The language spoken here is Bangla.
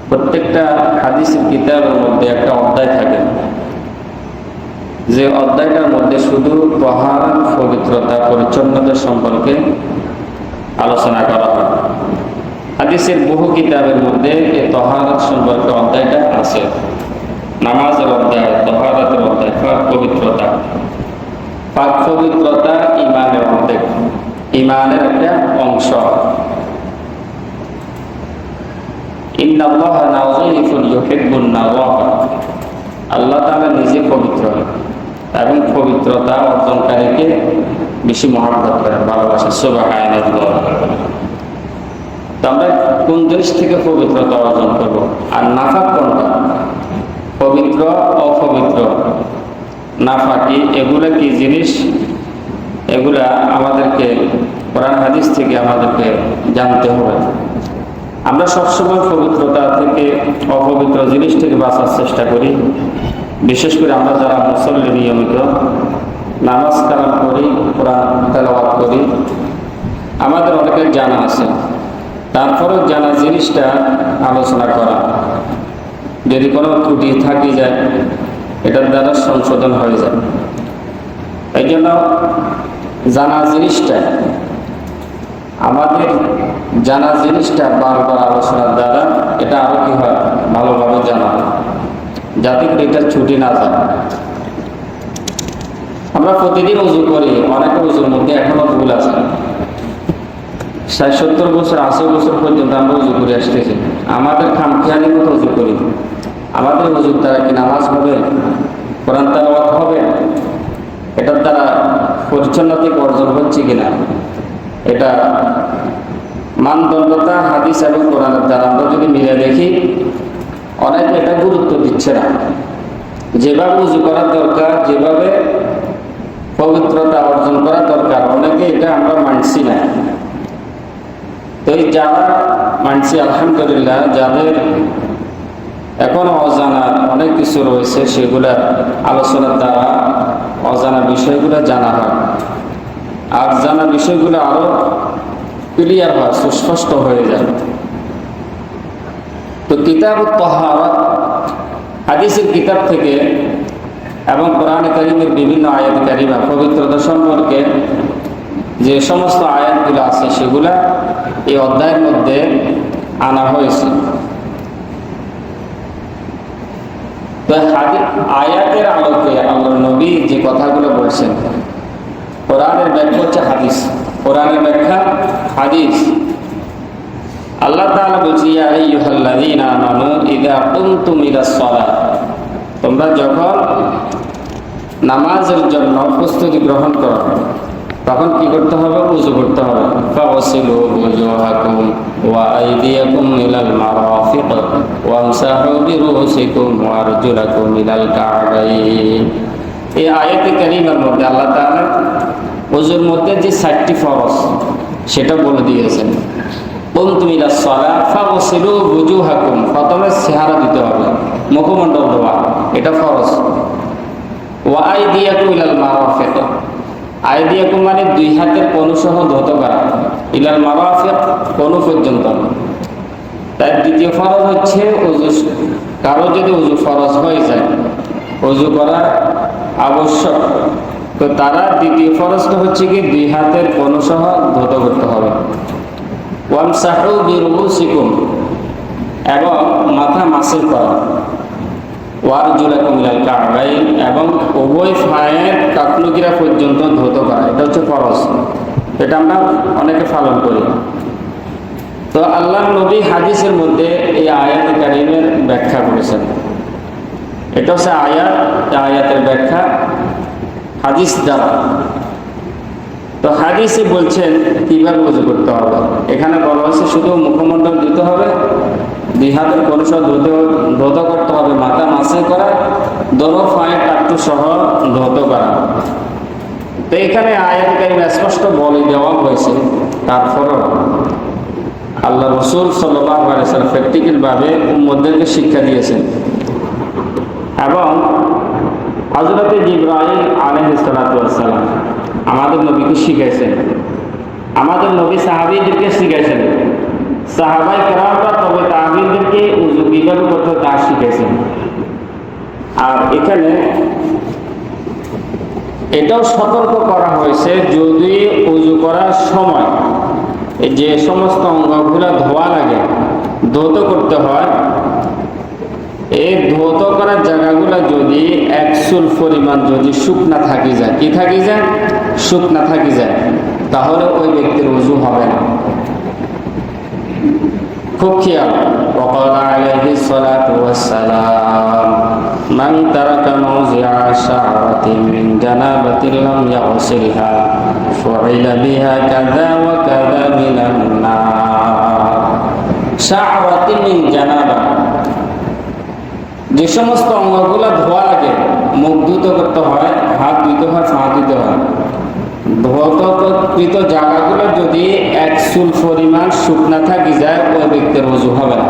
প্রত্যেকটা হাদিসের কিতাবের মধ্যে একটা অধ্যায় থাকে, যে অধ্যায়টার মধ্যে শুধু তাহারা, পবিত্রতা, পরিচ্ছন্নতা সম্পর্কে আলোচনা করা হয়। হাদিসের বহু কিতাবের মধ্যে এই তাহারাত সম্পর্কে অধ্যায়টা আছে। নামাজের অধ্যায়, তাহারাতের অধ্যায়, পাক পবিত্রতা। পাক পবিত্রতা ঈমানের অর্ধেক, ঈমানের একটা অংশ। ইন্নাল্লাহা নাযীফুন ইউহিব্বুন নাযাফা। আল্লাহ তাআলা নিজে পবিত্র এবং পবিত্রতা অর্জনকারীকে বেশি মহব্বত করেন, ভালোবাসেন। সুবহানাল্লাহ। আমরা কোন জিনিস থেকে পবিত্রতা অর্জন করব? আর নাফাক কোনটা? পবিত্র, অপবিত্র, নাফাকি, এগুলা কি জিনিস? এগুলা আমাদেরকে কোরআন হাদিস থেকে আমাদেরকে জানতে হবে। আমরা সবসময় পবিত্রতা থেকে, অপবিত্র জিনিস থেকে বাঁচার চেষ্টা করি। বিশেষ করে আমরা যারা মুসল্লি, নিয়মিত নামাজ কালাম করি, কোরআন তেলাওয়াত করি, আমাদের অনেকের জানা আছে। তারপরেও জানা জিনিসটা আলোচনা করা, যদি কোনো ত্রুটি থাকি যায় এটার দ্বারা সংশোধন হয়ে যায়। এই জন্য জানা জিনিসটা, আমাদের জানা জিনিসটা বারবার আলোচনার দ্বারা এটা আরো কি হয়, ভালোভাবে জানা, যাতে এটা ছুটি না যায়। আমরা প্রতিদিন উজু করি, অনেকের উজুর মধ্যে এখনো ভুল আছে। 60-70 বছর, 80 বছর পর্যন্ত আমরা উজু করে আসতেছি। আমাদের খামখেয়ালির মতো উজু করি। আমাদের উজুর দ্বারা কি নামাজ হবে, কোরআন তেলাওয়াত হবে, এটার দ্বারা পরিচ্ছন্নতা অর্জন হচ্ছে কিনা, এটা মানদণ্ডতা হাদিস এবং কোরআনের দ্বারা আমরা যদি মিলে দেখি, অনেকে এটা গুরুত্ব দিচ্ছে না। যেভাবে উজু করার দরকার, যেভাবে পবিত্রতা অর্জন করা দরকার, অনেকে এটা আমরা মানছি না। তো এই যারা মানছি, আলহামদুলিল্লাহ, যাদের এখনো অজানা অনেক কিছু রয়েছে, সেগুলা আলোচনার দ্বারা অজানা বিষয়গুলো জানা হয়, আর জানা বিষয়গুলো আরো ক্লিয়ার হয়, সুস্পষ্ট হয়ে যায়। তো কিতাবুত তাহারাত, হাদিসের কিতাব থেকে এবং কোরআনে কারীমের বিভিন্ন আয়াত কারিমা, পবিত্রতা সম্পর্কে যে সমস্ত আয়াতগুলো আছে সেগুলা এই অধ্যায়ের মধ্যে আনা হয়েছে। তো আয়াতের আলোকে আল্লাহর নবী যে কথাগুলো বলছেন, কোরআনের ব্যাখ্যা হচ্ছে হাদিস, কোরআনের ব্যাখ্যা হাদিস। আল্লাহ তাআলা বলছে, ইয়া আইয়ুহাল্লাযীনা আমানু ইযা কুমতুম ইলাস সালাত, তোমরা যখন নামাজের জন্য প্রস্তুতি গ্রহণ করো, তখন কি করতে হবে? উযু করতে হবে। ফাগসিলু ওয়াজুহাকুম ওয়া আইদিয়াকুম ইলাল মারাফিক ওয়ামসাহু বিরুসিকুম ওয়া আরজুলাকুম ইলাল কা'বাইন। এই আয়াতে কারিমার মধ্যে আল্লাহ তাআলা ওযুর মধ্যে যে 4টি ফরজ সেটা বলে দিয়েছেন। কুমতুম ইলাস সালাত ফাগসিলু ওয়াজুহাকুম, প্রথমে চেহারা দিতে হবে, মুখমণ্ডল ধোয়া, এটা ফরজ। ওয়া আইদিয়াকুম ইলাল মারাফিক, আইদিয়াকুম মানে দুই হাতের কনু সহ ধৌত করা, ইলাল মারাফিক কনু পর্যন্ত। তার দ্বিতীয় ফরজ হচ্ছে ওযু। কারো যদি ওযু ফরজ হয়ে যায়, ওযু করা আবশ্যক, তো তারা দ্বিতীয় ফরজটা হচ্ছে কি দুই হাতের কনু সহ ধৌত করতে হবে। ওয়ামসাহু বিরুসিকুম, এবং মাথা মাসিল করা। ওয়ারজুলাকুম ইলাল কা'বাইন, এবং উভয় পায়ের কাকলুগিরা পর্যন্ত ধৌত করা, এটা হচ্ছে ফরজ। এটা আমরা অনেকে পালন করি। তো আল্লাহর নবী হাদিসের মধ্যে এই আয়াতে কারিমের ব্যাখ্যা করেছেন। এটা হচ্ছে আয়াত, আয়াতের ব্যাখ্যা হাদিস দ্বারা। তো হাদিসে বলছেন কিভাবে ওযু করতে হবে। এখানে বলা হয়েছে শুধু মুখমণ্ডল দিতে হবে, দুই হাতের কনুষ ধৌত করতে হবে, মাথা মাসে করা, দোনো পায়ের টাট্টু সহ ধৌত করা। তো এখানে আয়াত কারিমে স্পষ্ট বলে দেওয়া হয়েছে। তারপরও আল্লাহ রাসূল সাল্লাল্লাহু আলাইহি ওয়াসাল্লাম প্র্যাকটিক্যাল ভাবে উম্মতদেরকে শিক্ষা দিয়েছেন, এবং হযরত জিবরাইল আলাইহিস সালাতু ওয়াস সালাম আমাদের নবীকে শিখাইছেন, আমাদের নবী সাহাবীদেরকে শিখাইছেন। সাহাবায়ে কেরামরা তবে তাবিঈনদেরকে ওযু কিভাবে করতে তা শিখেছেন। আর এখানে এটাও সতর্ক করা হয়েছে, যদি ওযু করার সময় যে সমস্ত অঙ্গগুলা ধোয়া লাগে, ধৌত করতে হয়, এই ধৌত করার জায়গাগুলা যদি এক চুল পরিমাণ যদি শুকনা থাকি যায়, কি থাকি যায়, শুকনা থাকি যায়, তাহলে ওই ব্যক্তির ওযু হবে না। খুব খেয়াল। وقال عليه الصلاة والسلام من ترك موضع شعرة من جنابة لم يغسلها فعل بها كذا وكذا من النار। شعرة من جنابة, যে সমস্ত অঙ্গগুলা ধোয়া লাগে, মুখ ধুত করতে হয়, হাত ধুতে হয়, পা ধুতে হয়, ধৌতকৃত জায়গাগুলো যদি এক চুল পরিমাণ শুকনা থাকি যায়, ওই ব্যক্তির ওযু হবে না।